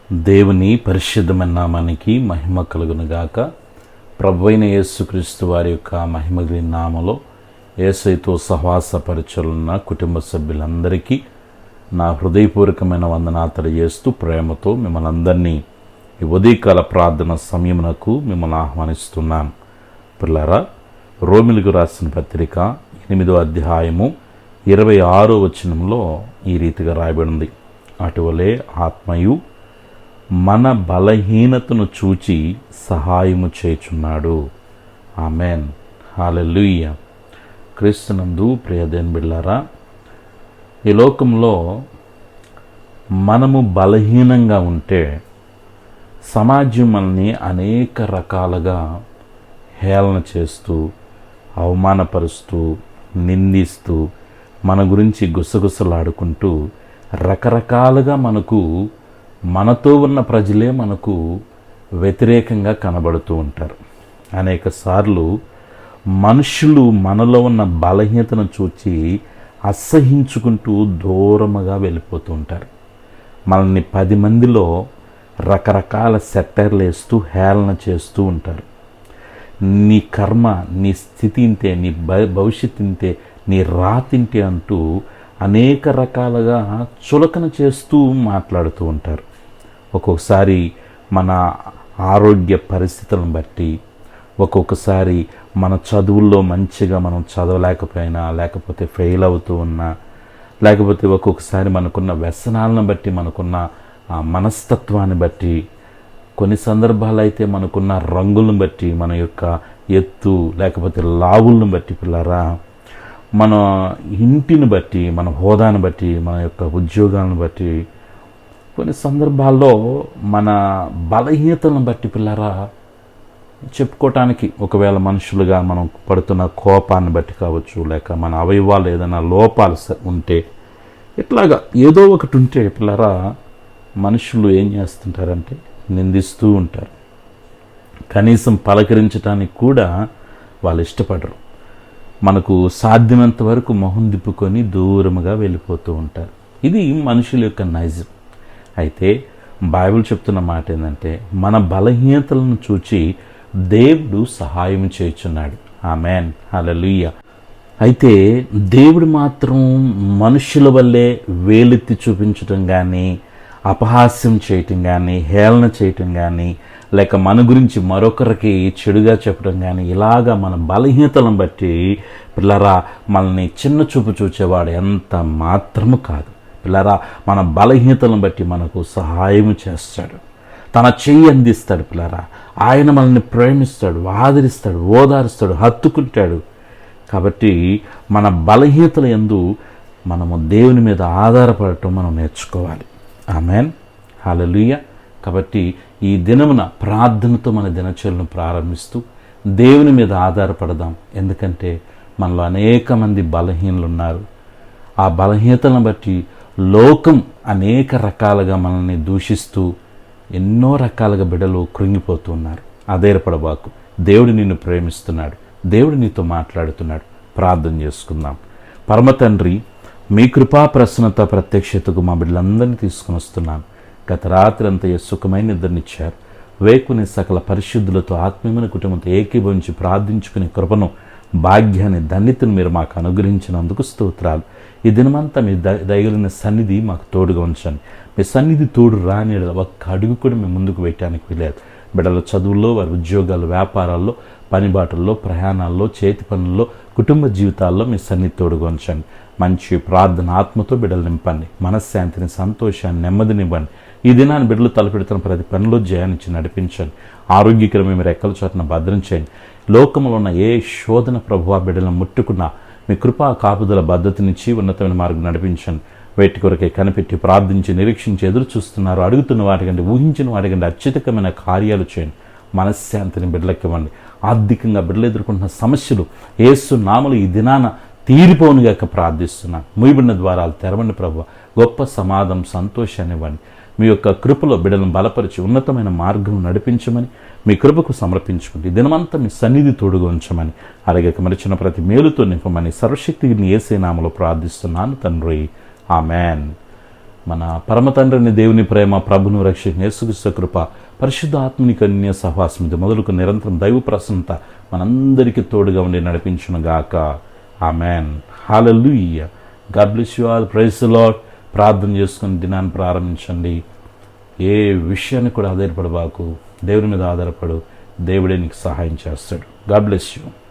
దేవుని పరిశుద్ధమైన నామానికి మహిమ కలుగునుగాక. ప్రభువైన యేసుక్రీస్తు వారి యొక్క మహిమగల నామలో యేసయ్యతో సహవాసపరచులున్న కుటుంబ సభ్యులందరికీ నా హృదయపూర్వకమైన వందనాలు తెలియజేస్తూ ప్రేమతో మిమ్మల్ని అందరినీ ఈ ఉదయకాల ప్రార్థన సమయమునకు మిమ్మల్ని ఆహ్వానిస్తున్నాను. పిల్లరా, రోమిలకు రాసిన పత్రిక 8వ అధ్యాయము 26వ వచనంలో ఈ రీతిగా రాయబడింది. అటువలే ఆత్మయు మన బలహీనతను చూచి సహాయము చేయుచున్నాడు. ఆమెన్, హల్లెలూయా. క్రీస్తునందు ప్రియదేన్ బిళ్ళారా, ఈ లోకంలో మనము బలహీనంగా ఉంటే సమాజం మనల్ని అనేక రకాలుగా హేళన చేస్తూ, అవమానపరుస్తూ, నిందిస్తూ, మన గురించి గుసగుసలాడుకుంటూ రకరకాలుగా మనతో ఉన్న ప్రజలే మనకు వ్యతిరేకంగా కనబడుతూ ఉంటారు. అనేక సార్లు మనుషులు మనలో ఉన్న బలహీనతను చూచి అసహించుకుంటూ దూరముగా వెళ్ళిపోతూ ఉంటారు. మనల్ని 10 మందిలో రకరకాల సెట్టర్లు వేస్తూ హేళన చేస్తూ ఉంటారు. నీ కర్మ, నీ స్థితి ఇంతే, నీ భవిష్యత్తు ఇంతే, నీ రాతింటే అంటూ అనేక రకాలుగా చులకన చేస్తూ మాట్లాడుతూ ఉంటారు. ఒక్కొక్కసారి మన ఆరోగ్య పరిస్థితులను బట్టి, ఒక్కొక్కసారి మన చదువుల్లో మంచిగా మనం చదవలేకపోయినా, లేకపోతే ఫెయిల్ అవుతూ ఉన్నా, లేకపోతే ఒక్కొక్కసారి మనకున్న వ్యసనాలను బట్టి, మనకున్న మనస్తత్వాన్ని బట్టి, కొన్ని సందర్భాలు అయితే మనకున్న రంగులను బట్టి, మన యొక్క ఎత్తు లేకపోతే లావులను బట్టి, పిల్లరా, మన ఇంటిని బట్టి, మన హోదాను బట్టి, మన యొక్క ఉద్యోగాలను బట్టి, కొన్ని సందర్భాల్లో మన బలహీనతలను బట్టి పిల్లరా చెప్పుకోవటానికి, ఒకవేళ మనుషులుగా మనం పడుతున్న కోపాన్ని బట్టి కావచ్చు, లేక మన అవయవాలు ఏదైనా లోపాలు ఉంటే, ఇట్లాగా ఏదో ఒకటి ఉంటే పిల్లరా మనుషులు ఏం చేస్తుంటారంటే నిందిస్తూ ఉంటారు. కనీసం పలకరించడానికి కూడా వాళ్ళు ఇష్టపడరు. మనకు సాధ్యమంత వరకు మొహం దిప్పుకొని దూరముగా వెళ్ళిపోతూ ఉంటారు. ఇది మనుషుల యొక్క నైజం. అయితే బైబిల్ చెప్తున్న మాట ఏంటంటే, మన బలహీనతలను చూచి దేవుడు సహాయం చేయుచున్నాడు. ఆమెన్, హల్లెలూయా. అయితే దేవుడు మాత్రం మనుషుల వల్లే వేలెత్తి చూపించటం కానీ, అపహాస్యం చేయటం కానీ, హేళన చేయటం కానీ, లేక మన గురించి మరొకరికి చెడుగా చెప్పడం కానీ, ఇలాగా మన బలహీనతలను బట్టి పిల్లరా మనల్ని చిన్న చూపు చూచేవాడు ఎంత మాత్రము కాదు. పిల్లరా, మన బలహీనతలను బట్టి మనకు సహాయం చేస్తాడు, తన చెయ్యి అందిస్తాడు. పిల్లరా, ఆయన మనల్ని ప్రేమిస్తాడు, ఆదరిస్తాడు, ఓదారుస్తాడు, హత్తుకుంటాడు. కాబట్టి మన బలహీనతల యందు మనము దేవుని మీద ఆధారపడటం మనం నేర్చుకోవాలి. ఆమెన్, హల్లెలూయా. కాబట్టి ఈ దినమున ప్రార్థనతో మన దినచర్యలను ప్రారంభిస్తూ దేవుని మీద ఆధారపడదాం. ఎందుకంటే మనలో అనేక మంది బలహీనలు ఉన్నారు. ఆ బలహీనతలను బట్టి లోకం అనేక రకాలుగా మనల్ని దూషిస్తూ ఎన్నో రకాలుగా బిడ్డలు కృంగిపోతూ ఉన్నారు. అధైర్యపడబాకు, దేవుడు నిన్ను ప్రేమిస్తున్నాడు, దేవుడు నీతో మాట్లాడుతున్నాడు. ప్రార్థన చేసుకుందాం. పరమ తండ్రి, మీ కృపా ప్రసన్నత ప్రత్యక్షతకు మా బిడ్డలందరినీ తీసుకుని వస్తున్నాను. గత రాత్రి అంతా సుఖమైన నిద్రనిచ్చారు. వేకుని సకల పరిశుద్ధులతో ఆత్మీయమైన కుటుంబంతో ఏకీభవించి ప్రార్థించుకునే కృపను, భాగ్యాన్ని, ధన్యతను మీరు మాకు అనుగ్రహించినందుకు స్తోత్రాలు. ఈ దినమంతా మీ దయగలిగిన సన్నిధి మాకు తోడుగా ఉంచండి. మీ సన్నిధి తోడు రాని ఒక్క అడుగు కూడా మేము ముందుకు వేయటానికి వీలేదు. బిడ్డల చదువుల్లో, వారి ఉద్యోగాలు, వ్యాపారాల్లో, పనిబాటుల్లో, ప్రయాణాల్లో, చేతి పనుల్లో, కుటుంబ జీవితాల్లో మీ సన్నిధి తోడుగా ఉంచండి. మంచి ప్రార్థన ఆత్మతో బిడ్డలు నింపండి. మనశ్శాంతిని, సంతోషాన్ని, నెమ్మదినివ్వండి. ఈ దినాన్ని బిడ్డలు తలపెడుతున్న ప్రతి పనిలో జయాన్నిచ్చి నడిపించండి. ఆరోగ్యకరమైన మీరు రెక్కల చోటన భద్రం చేయండి. లోకంలో ఉన్న ఏ శోధన ప్రభువా బిడ్డలను ముట్టుకున్నా మీ కృపా కాపుదల భద్రతనిచ్చి ఉన్నతమైన మార్గం నడిపించండి. వేటి కొరకే కనిపెట్టి ప్రార్థించి నిరీక్షించి ఎదురు చూస్తున్నారు. అడుగుతున్న వాటికంటే, ఊహించిన వాటికంటే అత్యధికమైన కార్యాలు చేయండి. మనశ్శాంతిని బిడ్డలకివ్వండి. ఆర్థికంగా బిడ్డలు ఎదుర్కొంటున్న సమస్యలు యేసు నామములో ఈ దినాన తీరిపోనుగాక ప్రార్థిస్తున్నాను. మూయబడిన ద్వారాలు తెరవండి ప్రభువా. గొప్ప సమాధానం, సంతోషాన్ని ఇవ్వండి. మీ యొక్క కృపలో బిడ్డలను బలపరిచి ఉన్నతమైన మార్గం నడిపించమని మీ కృపకు సమర్పించుకుంటే దినమంతా మీ సన్నిధి తోడుగా ఉంచమని, అలాగే మరిచిన ప్రతి మేలుతో నింపమని సర్వశక్తిని యేసే నామములో ప్రార్థిస్తున్నాను తండ్రి. ఆమెన్. మన పరమ తండ్రిని దేవుని ప్రేమ, ప్రభును రక్షకుని యేసుక్రీస్తు కృప, పరిశుద్ధ ఆత్మని కన్య సహవాసం మొదలుకు నిరంతరం దైవ ప్రసన్నత మనందరికీ తోడుగా ఉండి నడిపించును గాక. Amen. Hallelujah. God bless you all. Praise the Lord. ప్రార్థన చేసుకుని దినాన్ని ప్రారంభించండి. ఏ విషయాన్ని కూడా ఆధారపడబాకు, దేవుని మీద ఆధారపడు. దేవుడే నీకు సహాయం చేస్తాడు. God bless you.